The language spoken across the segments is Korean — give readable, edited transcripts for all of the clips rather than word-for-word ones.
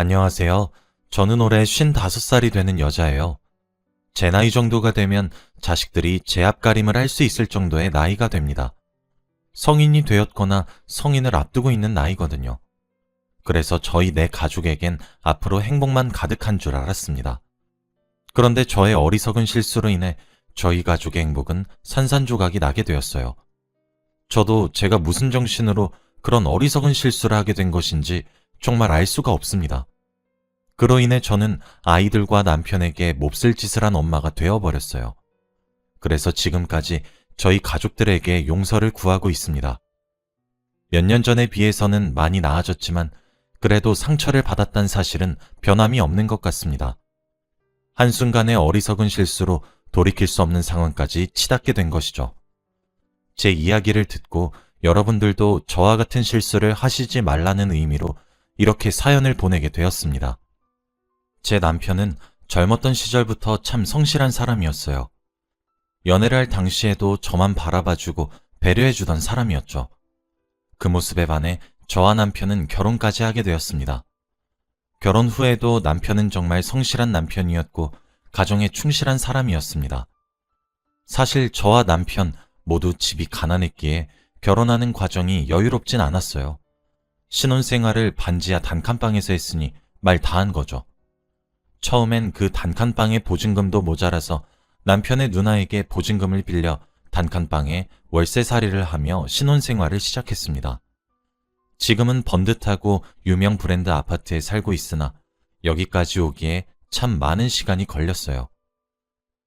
안녕하세요. 저는 올해 55살이 되는 여자예요. 제 나이 정도가 되면 자식들이 제 앞가림을 할 수 있을 정도의 나이가 됩니다. 성인이 되었거나 성인을 앞두고 있는 나이거든요. 그래서 저희 네 가족에겐 앞으로 행복만 가득한 줄 알았습니다. 그런데 저의 어리석은 실수로 인해 저희 가족의 행복은 산산조각이 나게 되었어요. 저도 제가 무슨 정신으로 그런 어리석은 실수를 하게 된 것인지 정말 알 수가 없습니다. 그로 인해 저는 아이들과 남편에게 몹쓸 짓을 한 엄마가 되어버렸어요. 그래서 지금까지 저희 가족들에게 용서를 구하고 있습니다. 몇 년 전에 비해서는 많이 나아졌지만 그래도 상처를 받았다는 사실은 변함이 없는 것 같습니다. 한순간의 어리석은 실수로 돌이킬 수 없는 상황까지 치닫게 된 것이죠. 제 이야기를 듣고 여러분들도 저와 같은 실수를 하시지 말라는 의미로 이렇게 사연을 보내게 되었습니다. 제 남편은 젊었던 시절부터 참 성실한 사람이었어요. 연애를 할 당시에도 저만 바라봐주고 배려해주던 사람이었죠. 그 모습에 반해 저와 남편은 결혼까지 하게 되었습니다. 결혼 후에도 남편은 정말 성실한 남편이었고 가정에 충실한 사람이었습니다. 사실 저와 남편 모두 집이 가난했기에 결혼하는 과정이 여유롭진 않았어요. 신혼생활을 반지하 단칸방에서 했으니 말 다한 거죠. 처음엔 그 단칸방의 보증금도 모자라서 남편의 누나에게 보증금을 빌려 단칸방에 월세살이를 하며 신혼생활을 시작했습니다. 지금은 번듯하고 유명 브랜드 아파트에 살고 있으나 여기까지 오기에 참 많은 시간이 걸렸어요.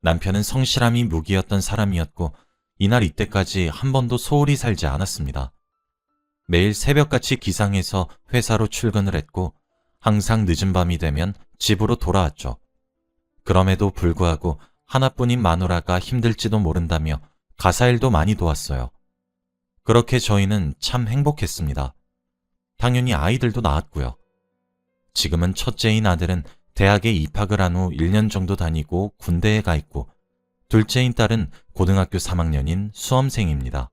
남편은 성실함이 무기였던 사람이었고 이날 이때까지 한 번도 소홀히 살지 않았습니다. 매일 새벽같이 기상해서 회사로 출근을 했고 항상 늦은 밤이 되면 집으로 돌아왔죠. 그럼에도 불구하고 하나뿐인 마누라가 힘들지도 모른다며 가사일도 많이 도왔어요. 그렇게 저희는 참 행복했습니다. 당연히 아이들도 낳았고요. 지금은 첫째인 아들은 대학에 입학을 한 후 1년 정도 다니고 군대에 가 있고 둘째인 딸은 고등학교 3학년인 수험생입니다.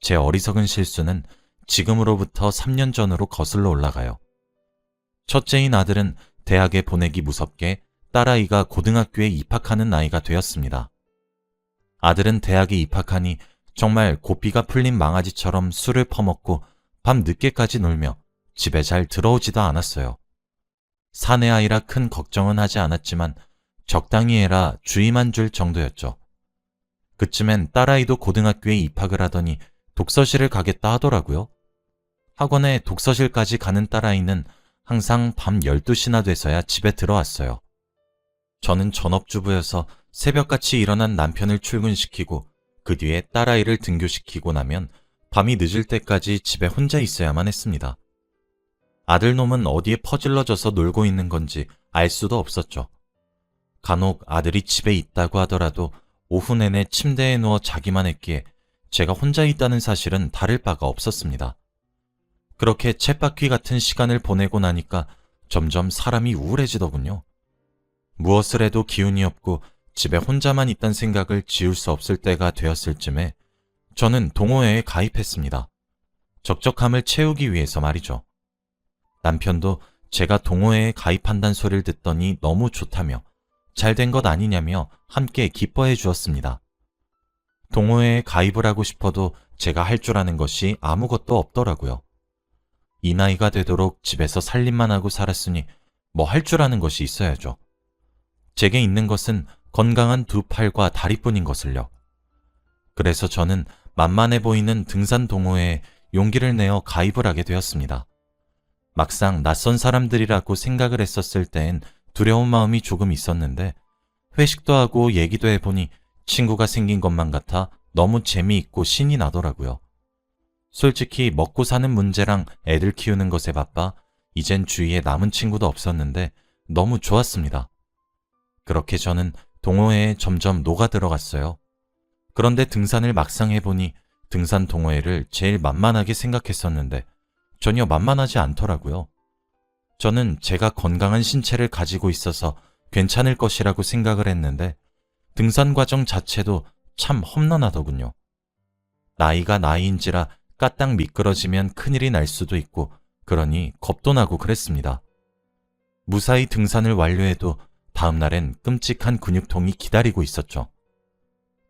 제 어리석은 실수는 지금으로부터 3년 전으로 거슬러 올라가요. 첫째인 아들은 대학에 보내기 무섭게 딸아이가 고등학교에 입학하는 나이가 되었습니다. 아들은 대학에 입학하니 정말 고삐가 풀린 망아지처럼 술을 퍼먹고 밤 늦게까지 놀며 집에 잘 들어오지도 않았어요. 사내 아이라 큰 걱정은 하지 않았지만 적당히 해라 주의만 줄 정도였죠. 그쯤엔 딸아이도 고등학교에 입학을 하더니 독서실을 가겠다 하더라고요. 학원에 독서실까지 가는 딸아이는 항상 밤 12시나 돼서야 집에 들어왔어요. 저는 전업주부여서 새벽같이 일어난 남편을 출근시키고 그 뒤에 딸아이를 등교시키고 나면 밤이 늦을 때까지 집에 혼자 있어야만 했습니다. 아들놈은 어디에 퍼질러져서 놀고 있는 건지 알 수도 없었죠. 간혹 아들이 집에 있다고 하더라도 오후 내내 침대에 누워 자기만 했기에 제가 혼자 있다는 사실은 다를 바가 없었습니다. 그렇게 쳇바퀴 같은 시간을 보내고 나니까 점점 사람이 우울해지더군요. 무엇을 해도 기운이 없고 집에 혼자만 있단 생각을 지울 수 없을 때가 되었을 쯤에 저는 동호회에 가입했습니다. 적적함을 채우기 위해서 말이죠. 남편도 제가 동호회에 가입한다는 소리를 듣더니 너무 좋다며 잘된 것 아니냐며 함께 기뻐해 주었습니다. 동호회에 가입을 하고 싶어도 제가 할 줄 아는 것이 아무것도 없더라고요. 이 나이가 되도록 집에서 살림만 하고 살았으니 뭐 할 줄 아는 것이 있어야죠. 제게 있는 것은 건강한 두 팔과 다리뿐인 것을요. 그래서 저는 만만해 보이는 등산 동호회에 용기를 내어 가입을 하게 되었습니다. 막상 낯선 사람들이라고 생각을 했었을 땐 두려운 마음이 조금 있었는데 회식도 하고 얘기도 해보니 친구가 생긴 것만 같아 너무 재미있고 신이 나더라고요. 솔직히 먹고 사는 문제랑 애들 키우는 것에 바빠 이젠 주위에 남은 친구도 없었는데 너무 좋았습니다. 그렇게 저는 동호회에 점점 녹아 들어갔어요. 그런데 등산을 막상 해보니 등산 동호회를 제일 만만하게 생각했었는데 전혀 만만하지 않더라고요. 저는 제가 건강한 신체를 가지고 있어서 괜찮을 것이라고 생각을 했는데 등산 과정 자체도 참 험난하더군요. 나이가 나이인지라 까딱 미끄러지면 큰일이 날 수도 있고 그러니 겁도 나고 그랬습니다. 무사히 등산을 완료해도 다음 날엔 끔찍한 근육통이 기다리고 있었죠.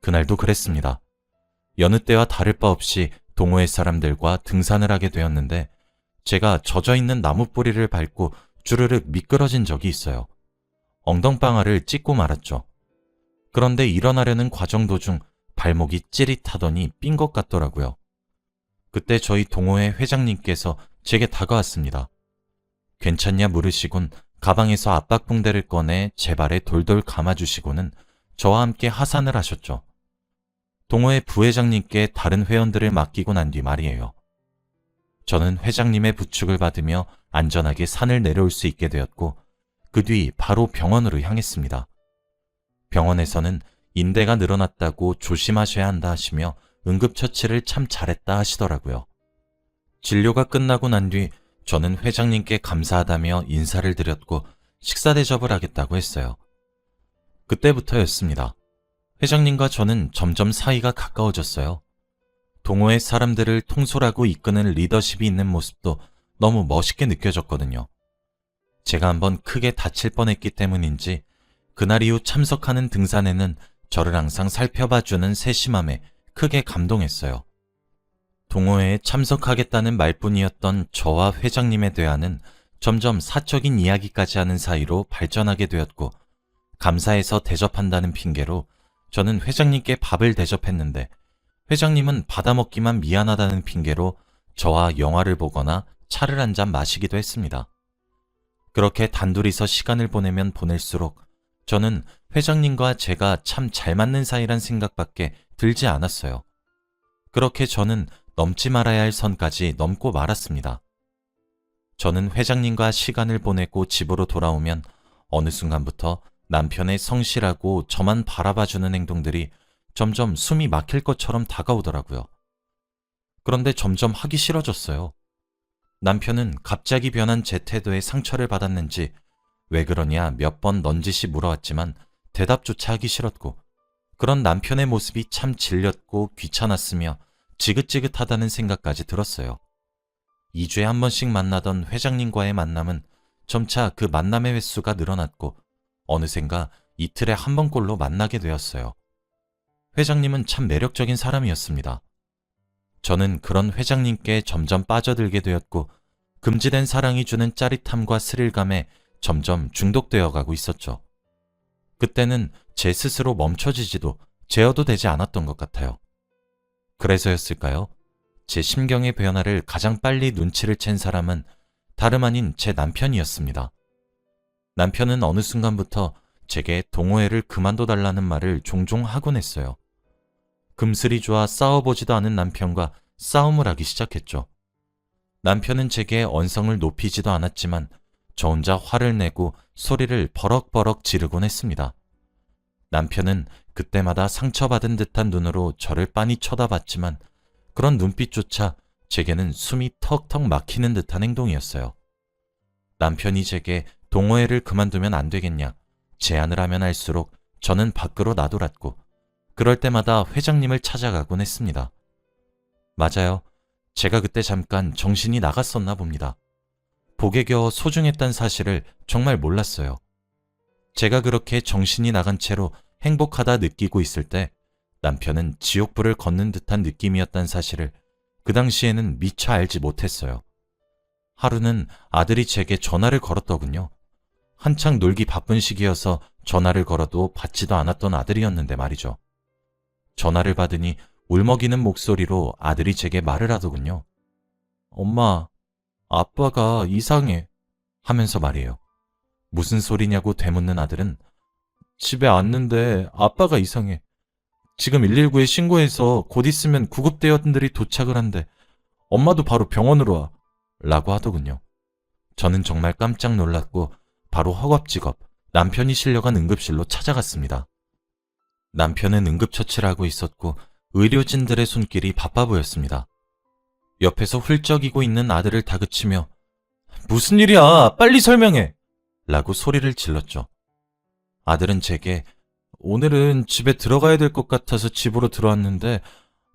그날도 그랬습니다. 여느 때와 다를 바 없이 동호회 사람들과 등산을 하게 되었는데 제가 젖어있는 나무 뿌리를 밟고 주르륵 미끄러진 적이 있어요. 엉덩방아를 찢고 말았죠. 그런데 일어나려는 과정 도중 발목이 찌릿하더니 삔 것 같더라고요. 그때 저희 동호회 회장님께서 제게 다가왔습니다. 괜찮냐 물으시곤 가방에서 압박붕대를 꺼내 제 발에 돌돌 감아주시고는 저와 함께 하산을 하셨죠. 동호회 부회장님께 다른 회원들을 맡기고 난 뒤 말이에요. 저는 회장님의 부축을 받으며 안전하게 산을 내려올 수 있게 되었고 그 뒤 바로 병원으로 향했습니다. 병원에서는 인대가 늘어났다고 조심하셔야 한다 하시며 응급처치를 참 잘했다 하시더라고요. 진료가 끝나고 난 뒤 저는 회장님께 감사하다며 인사를 드렸고 식사 대접을 하겠다고 했어요. 그때부터였습니다. 회장님과 저는 점점 사이가 가까워졌어요. 동호회 사람들을 통솔하고 이끄는 리더십이 있는 모습도 너무 멋있게 느껴졌거든요. 제가 한번 크게 다칠 뻔했기 때문인지 그날 이후 참석하는 등산에는 저를 항상 살펴봐주는 세심함에 크게 감동했어요. 동호회에 참석하겠다는 말뿐이었던 저와 회장님의 대화는 점점 사적인 이야기까지 하는 사이로 발전하게 되었고 감사해서 대접한다는 핑계로 저는 회장님께 밥을 대접했는데 회장님은 받아먹기만 미안하다는 핑계로 저와 영화를 보거나 차를 한 잔 마시기도 했습니다. 그렇게 단둘이서 시간을 보내면 보낼수록 저는 회장님과 제가 참 잘 맞는 사이란 생각밖에 들지 않았어요. 그렇게 저는 넘지 말아야 할 선까지 넘고 말았습니다. 저는 회장님과 시간을 보내고 집으로 돌아오면 어느 순간부터 남편의 성실하고 저만 바라봐주는 행동들이 점점 숨이 막힐 것처럼 다가오더라고요. 그런데 점점 하기 싫어졌어요. 남편은 갑자기 변한 제 태도에 상처를 받았는지 왜 그러냐 몇 번 넌지시 물어왔지만 대답조차 하기 싫었고 그런 남편의 모습이 참 질렸고 귀찮았으며 지긋지긋하다는 생각까지 들었어요. 2주에 한 번씩 만나던 회장님과의 만남은 점차 그 만남의 횟수가 늘어났고 어느샌가 이틀에 한 번꼴로 만나게 되었어요. 회장님은 참 매력적인 사람이었습니다. 저는 그런 회장님께 점점 빠져들게 되었고 금지된 사랑이 주는 짜릿함과 스릴감에 점점 중독되어 가고 있었죠. 그때는 제 스스로 멈춰지지도 제어도 되지 않았던 것 같아요. 그래서였을까요? 제 심경의 변화를 가장 빨리 눈치를 챈 사람은 다름 아닌 제 남편이었습니다. 남편은 어느 순간부터 제게 동호회를 그만둬달라는 말을 종종 하곤 했어요. 금슬이 좋아 싸워보지도 않은 남편과 싸움을 하기 시작했죠. 남편은 제게 언성을 높이지도 않았지만 저 혼자 화를 내고 소리를 버럭버럭 지르곤 했습니다. 남편은 그때마다 상처받은 듯한 눈으로 저를 빤히 쳐다봤지만 그런 눈빛조차 제게는 숨이 턱턱 막히는 듯한 행동이었어요. 남편이 제게 동호회를 그만두면 안 되겠냐 제안을 하면 할수록 저는 밖으로 나돌았고 그럴 때마다 회장님을 찾아가곤 했습니다. 맞아요. 제가 그때 잠깐 정신이 나갔었나 봅니다. 복에 겨워 소중했단 사실을 정말 몰랐어요. 제가 그렇게 정신이 나간 채로 행복하다 느끼고 있을 때 남편은 지옥불을 걷는 듯한 느낌이었단 사실을 그 당시에는 미처 알지 못했어요. 하루는 아들이 제게 전화를 걸었더군요. 한창 놀기 바쁜 시기여서 전화를 걸어도 받지도 않았던 아들이었는데 말이죠. 전화를 받으니 울먹이는 목소리로 아들이 제게 말을 하더군요. 엄마, 아빠가 이상해 하면서 말이에요. 무슨 소리냐고 되묻는 아들은 집에 왔는데 아빠가 이상해. 지금 119에 신고해서 곧 있으면 구급대원들이 도착을 한대. 엄마도 바로 병원으로 와. 라고 하더군요. 저는 정말 깜짝 놀랐고 바로 허겁지겁 남편이 실려간 응급실로 찾아갔습니다. 남편은 응급처치를 하고 있었고 의료진들의 손길이 바빠 보였습니다. 옆에서 훌쩍이고 있는 아들을 다그치며 무슨 일이야? 빨리 설명해! 라고 소리를 질렀죠. 아들은 제게 오늘은 집에 들어가야 될 것 같아서 집으로 들어왔는데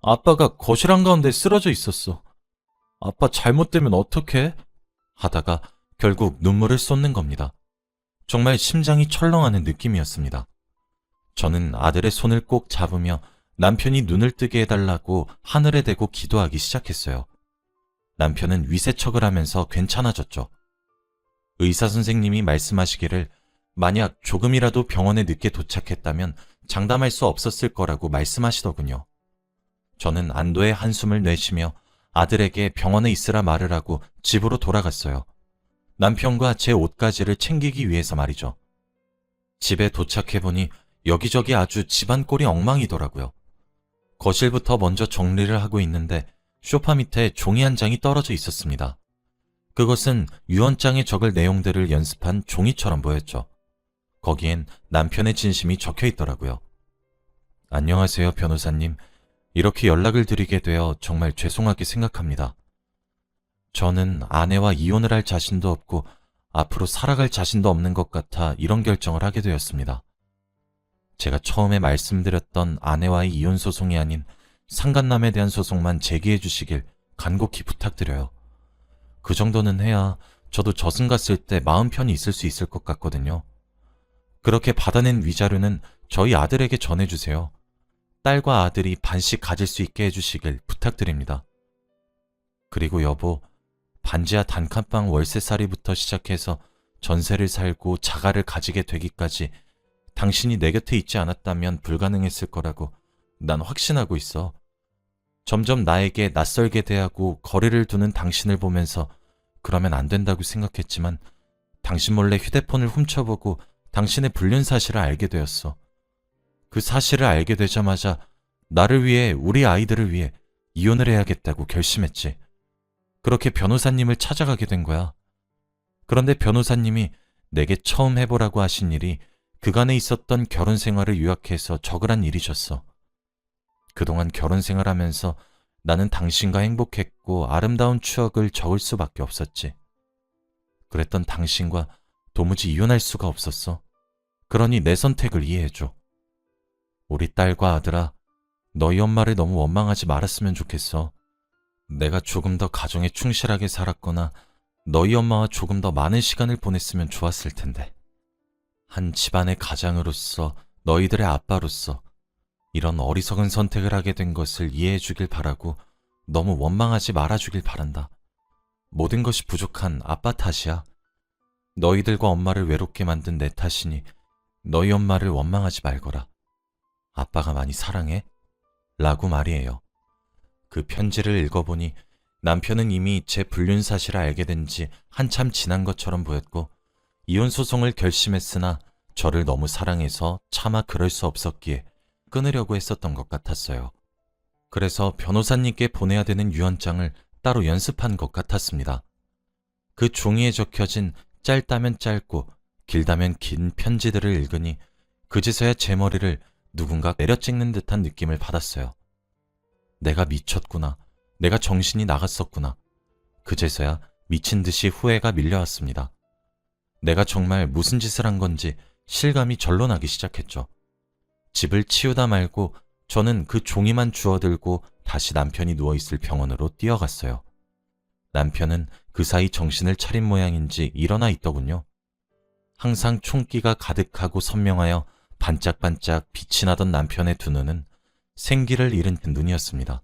아빠가 거실 한가운데 쓰러져 있었어. 아빠 잘못되면 어떡해? 하다가 결국 눈물을 쏟는 겁니다. 정말 심장이 철렁하는 느낌이었습니다. 저는 아들의 손을 꼭 잡으며 남편이 눈을 뜨게 해달라고 하늘에 대고 기도하기 시작했어요. 남편은 위세척을 하면서 괜찮아졌죠. 의사 선생님이 말씀하시기를 만약 조금이라도 병원에 늦게 도착했다면 장담할 수 없었을 거라고 말씀하시더군요. 저는 안도의 한숨을 내쉬며 아들에게 병원에 있으라 말을 하고 집으로 돌아갔어요. 남편과 제 옷가지를 챙기기 위해서 말이죠. 집에 도착해보니 여기저기 아주 집안 꼴이 엉망이더라고요. 거실부터 먼저 정리를 하고 있는데 소파 밑에 종이 한 장이 떨어져 있었습니다. 그것은 유언장에 적을 내용들을 연습한 종이처럼 보였죠. 거기엔 남편의 진심이 적혀 있더라고요. 안녕하세요, 변호사님. 이렇게 연락을 드리게 되어 정말 죄송하게 생각합니다. 저는 아내와 이혼을 할 자신도 없고 앞으로 살아갈 자신도 없는 것 같아 이런 결정을 하게 되었습니다. 제가 처음에 말씀드렸던 아내와의 이혼 소송이 아닌 상간남에 대한 소송만 제기해 주시길 간곡히 부탁드려요. 그 정도는 해야 저도 저승 갔을 때 마음 편히 있을 수 있을 것 같거든요. 그렇게 받아낸 위자료는 저희 아들에게 전해주세요. 딸과 아들이 반씩 가질 수 있게 해주시길 부탁드립니다. 그리고 여보, 반지하 단칸방 월세살이부터 시작해서 전세를 살고 자가를 가지게 되기까지 당신이 내 곁에 있지 않았다면 불가능했을 거라고 난 확신하고 있어. 점점 나에게 낯설게 대하고 거리를 두는 당신을 보면서 그러면 안 된다고 생각했지만 당신 몰래 휴대폰을 훔쳐보고 당신의 불륜 사실을 알게 되었어. 그 사실을 알게 되자마자 나를 위해, 우리 아이들을 위해 이혼을 해야겠다고 결심했지. 그렇게 변호사님을 찾아가게 된 거야. 그런데 변호사님이 내게 처음 해보라고 하신 일이 그간에 있었던 결혼 생활을 요약해서 적으란 일이셨어. 그동안 결혼 생활하면서 나는 당신과 행복했고 아름다운 추억을 적을 수밖에 없었지. 그랬던 당신과 도무지 이혼할 수가 없었어. 그러니 내 선택을 이해해줘. 우리 딸과 아들아, 너희 엄마를 너무 원망하지 말았으면 좋겠어. 내가 조금 더 가정에 충실하게 살았거나 너희 엄마와 조금 더 많은 시간을 보냈으면 좋았을 텐데. 한 집안의 가장으로서, 너희들의 아빠로서 이런 어리석은 선택을 하게 된 것을 이해해 주길 바라고 너무 원망하지 말아주길 바란다. 모든 것이 부족한 아빠 탓이야. 너희들과 엄마를 외롭게 만든 내 탓이니 너희 엄마를 원망하지 말거라. 아빠가 많이 사랑해? 라고 말이에요. 그 편지를 읽어보니 남편은 이미 제 불륜 사실을 알게 된 지 한참 지난 것처럼 보였고 이혼 소송을 결심했으나 저를 너무 사랑해서 차마 그럴 수 없었기에 끊으려고 했었던 것 같았어요. 그래서 변호사님께 보내야 되는 유언장을 따로 연습한 것 같았습니다. 그 종이에 적혀진 짧다면 짧고 길다면 긴 편지들을 읽으니 그제서야 제 머리를 누군가 내려찍는 듯한 느낌을 받았어요. 내가 미쳤구나. 내가 정신이 나갔었구나. 그제서야 미친 듯이 후회가 밀려왔습니다. 내가 정말 무슨 짓을 한 건지 실감이 절로 나기 시작했죠. 집을 치우다 말고 저는 그 종이만 주워들고 다시 남편이 누워있을 병원으로 뛰어갔어요. 남편은 그 사이 정신을 차린 모양인지 일어나 있더군요. 항상 총기가 가득하고 선명하여 반짝반짝 빛이 나던 남편의 두 눈은 생기를 잃은 눈이었습니다.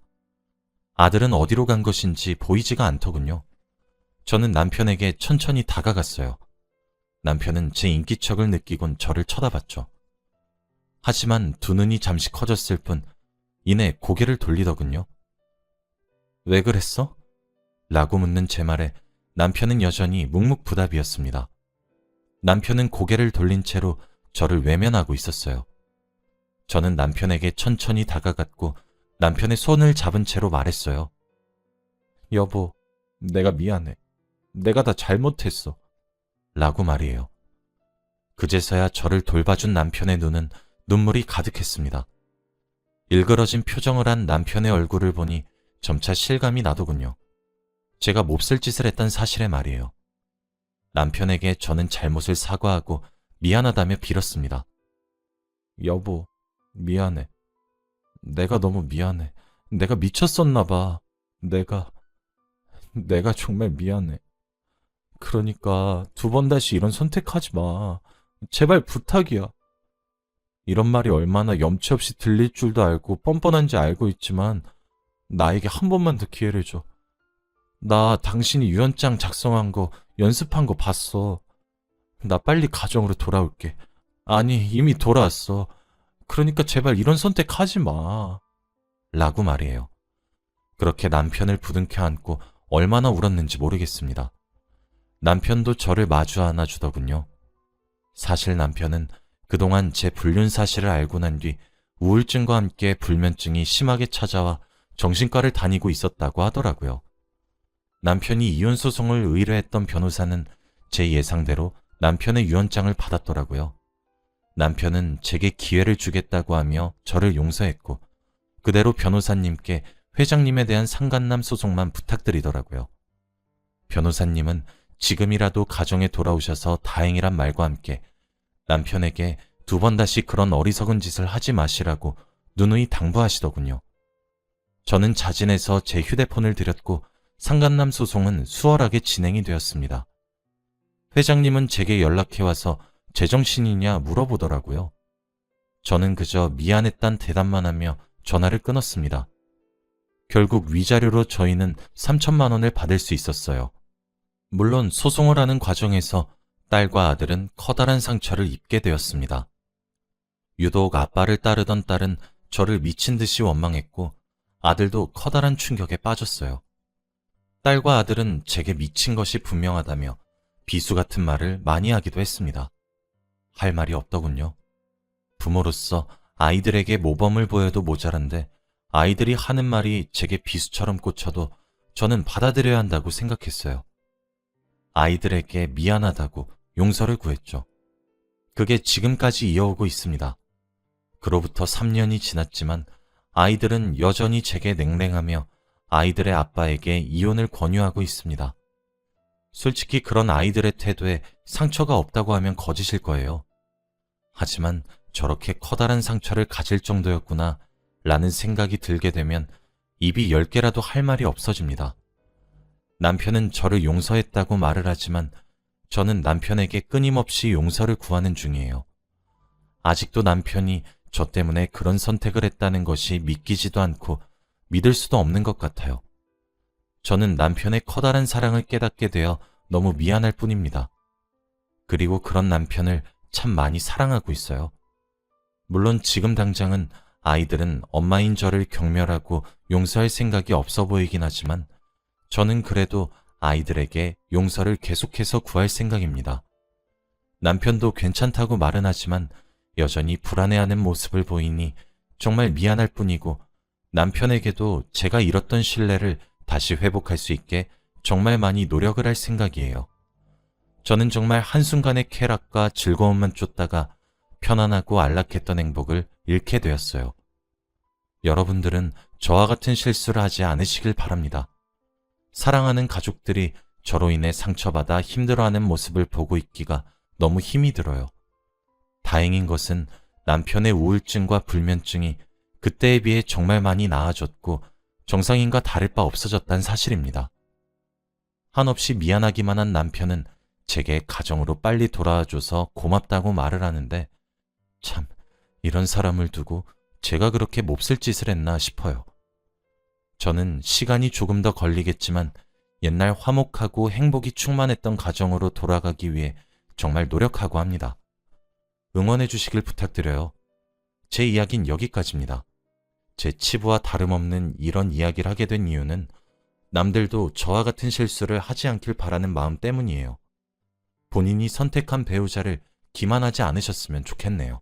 아들은 어디로 간 것인지 보이지가 않더군요. 저는 남편에게 천천히 다가갔어요. 남편은 제 인기척을 느끼곤 저를 쳐다봤죠. 하지만 두 눈이 잠시 커졌을 뿐 이내 고개를 돌리더군요. 왜 그랬어? 라고 묻는 제 말에 남편은 여전히 묵묵부답이었습니다. 남편은 고개를 돌린 채로 저를 외면하고 있었어요. 저는 남편에게 천천히 다가갔고 남편의 손을 잡은 채로 말했어요. 여보, 내가 미안해. 내가 다 잘못했어. 라고 말이에요. 그제서야 저를 돌봐준 남편의 눈은 눈물이 가득했습니다. 일그러진 표정을 한 남편의 얼굴을 보니 점차 실감이 나더군요. 제가 몹쓸 짓을 했단 사실에 말이에요. 남편에게 저는 잘못을 사과하고 미안하다며 빌었습니다. 여보, 미안해. 내가 너무 미안해. 내가 미쳤었나 봐. 내가 정말 미안해. 그러니까 두 번 다시 이런 선택하지 마. 제발 부탁이야. 이런 말이 얼마나 염치 없이 들릴 줄도 알고 뻔뻔한지 알고 있지만 나에게 한 번만 더 기회를 줘. 나 당신이 유언장 작성한 거, 연습한 거 봤어. 나 빨리 가정으로 돌아올게. 아니, 이미 돌아왔어. 그러니까 제발 이런 선택하지 마. 라고 말이에요. 그렇게 남편을 부둥켜 안고 얼마나 울었는지 모르겠습니다. 남편도 저를 마주 안아주더군요. 사실 남편은 그동안 제 불륜 사실을 알고 난 뒤 우울증과 함께 불면증이 심하게 찾아와 정신과를 다니고 있었다고 하더라고요. 남편이 이혼 소송을 의뢰했던 변호사는 제 예상대로 남편의 유언장을 받았더라고요. 남편은 제게 기회를 주겠다고 하며 저를 용서했고 그대로 변호사님께 회장님에 대한 상간남 소송만 부탁드리더라고요. 변호사님은 지금이라도 가정에 돌아오셔서 다행이란 말과 함께 남편에게 2번 다시 그런 어리석은 짓을 하지 마시라고 누누이 당부하시더군요. 저는 자진해서 제 휴대폰을 드렸고 상간남 소송은 수월하게 진행이 되었습니다. 회장님은 제게 연락해와서 제정신이냐 물어보더라고요. 저는 그저 미안했단 대답만 하며 전화를 끊었습니다. 결국 위자료로 저희는 3천만 원을 받을 수 있었어요. 물론 소송을 하는 과정에서 딸과 아들은 커다란 상처를 입게 되었습니다. 유독 아빠를 따르던 딸은 저를 미친 듯이 원망했고 아들도 커다란 충격에 빠졌어요. 딸과 아들은 제게 미친 것이 분명하다며 비수 같은 말을 많이 하기도 했습니다. 할 말이 없더군요. 부모로서 아이들에게 모범을 보여도 모자란데 아이들이 하는 말이 제게 비수처럼 꽂혀도 저는 받아들여야 한다고 생각했어요. 아이들에게 미안하다고 용서를 구했죠. 그게 지금까지 이어오고 있습니다. 그로부터 3년이 지났지만 아이들은 여전히 제게 냉랭하며 아이들의 아빠에게 이혼을 권유하고 있습니다. 솔직히 그런 아이들의 태도에 상처가 없다고 하면 거짓일 거예요. 하지만 저렇게 커다란 상처를 가질 정도였구나 라는 생각이 들게 되면 입이 10개라도 할 말이 없어집니다. 남편은 저를 용서했다고 말을 하지만 저는 남편에게 끊임없이 용서를 구하는 중이에요. 아직도 남편이 저 때문에 그런 선택을 했다는 것이 믿기지도 않고 믿을 수도 없는 것 같아요. 저는 남편의 커다란 사랑을 깨닫게 되어 너무 미안할 뿐입니다. 그리고 그런 남편을 참 많이 사랑하고 있어요. 물론 지금 당장은 아이들은 엄마인 저를 경멸하고 용서할 생각이 없어 보이긴 하지만 저는 그래도 아이들에게 용서를 계속해서 구할 생각입니다. 남편도 괜찮다고 말은 하지만 여전히 불안해하는 모습을 보이니 정말 미안할 뿐이고 남편에게도 제가 잃었던 신뢰를 다시 회복할 수 있게 정말 많이 노력을 할 생각이에요. 저는 정말 한순간의 쾌락과 즐거움만 쫓다가 편안하고 안락했던 행복을 잃게 되었어요. 여러분들은 저와 같은 실수를 하지 않으시길 바랍니다. 사랑하는 가족들이 저로 인해 상처받아 힘들어하는 모습을 보고 있기가 너무 힘이 들어요. 다행인 것은 남편의 우울증과 불면증이 그때에 비해 정말 많이 나아졌고 정상인과 다를 바 없어졌다는 사실입니다. 한없이 미안하기만 한 남편은 제게 가정으로 빨리 돌아와줘서 고맙다고 말을 하는데 참 이런 사람을 두고 제가 그렇게 몹쓸 짓을 했나 싶어요. 저는 시간이 조금 더 걸리겠지만 옛날 화목하고 행복이 충만했던 가정으로 돌아가기 위해 정말 노력하고 합니다. 응원해 주시길 부탁드려요. 제 이야기는 여기까지입니다. 제 치부와 다름없는 이런 이야기를 하게 된 이유는 남들도 저와 같은 실수를 하지 않길 바라는 마음 때문이에요. 본인이 선택한 배우자를 기만하지 않으셨으면 좋겠네요.